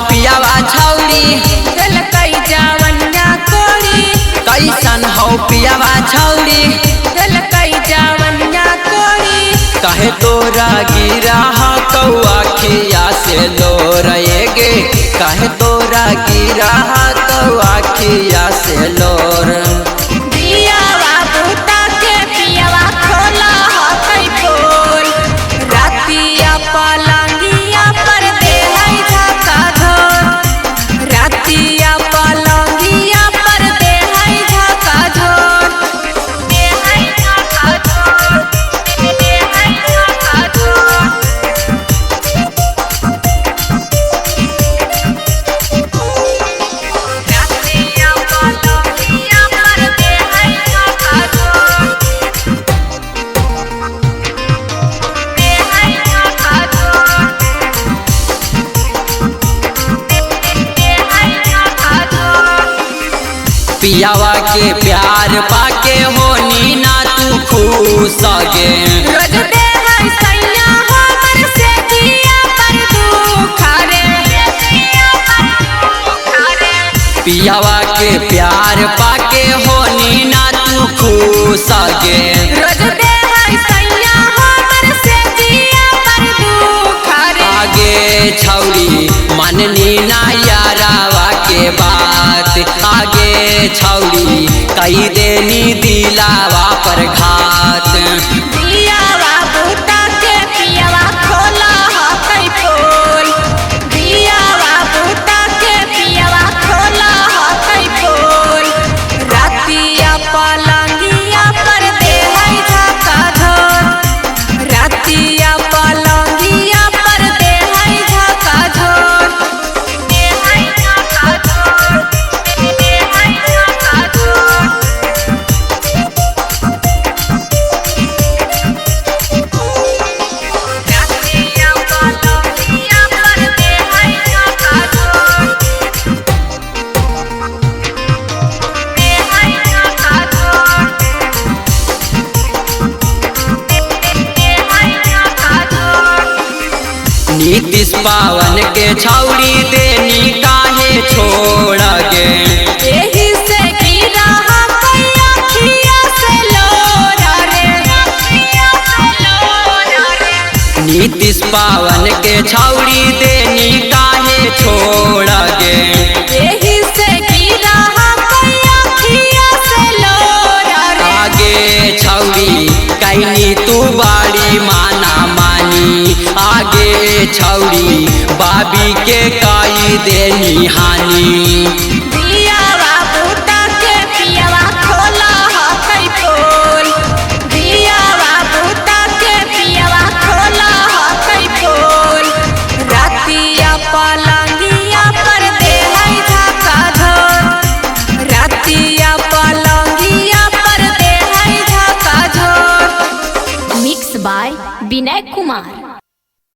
पियावा छौरी कई जावनिया कोरी। कैसन हो पियावा छौरी कई जावनिया कोरी। कहे तोरा गिरा कौआ खिया से लोरेगे कहे तोरा गिरा कौआ खिया से लोर दियावा बूता के पियावा खोला कई पोल। रातिया पलंगिया पर दे है झका झोर। रातिया पलंगिया पर दे है झका झोर। दे है झका झोर। दे है झका झोर। रातिया पलंगिया पर दे है झका झोर। दे है झका झोर। दे है झका झोर। पियावा के प्यार पाके होनी ना तू खुश गे रोज दे है सैया हमर से जिया पर दुख रे। पियावा के प्यार पाके होनी ना तू खुश गे रोज दे है सैया हमर से जिया पर दुख रे। आगे छौरी मननी ना यारावा के बात आगे छौरी कई देनी दिलावा पर घात दियावा बूता के पियावा खोला कई पोल। दियावा बूता के पियावा खोला कई पोल। रातिया पलंगिया पर दे है झका झोर। रातिया पलंगिया पर दे है झका झोर। दे है झका झोर। दे है झका झोर। रातिया पलंगिया पर दे है झका झोर। दे है झका झोर। दे है झका झोर। नीतीश पावन के छौरी देनी काहे छोड़ गे एही से गिरा कई अखिया से लोरा रे। अखिया से लोरा रे। नीतीश पावन के छौरी देनी काहे छोड़ गे एही से गिरा कई अखिया से लोरा रे। आगे छौरी कैनी तू बाड़ी माना मानी आगे छौरी बाबी के काई देनी हानि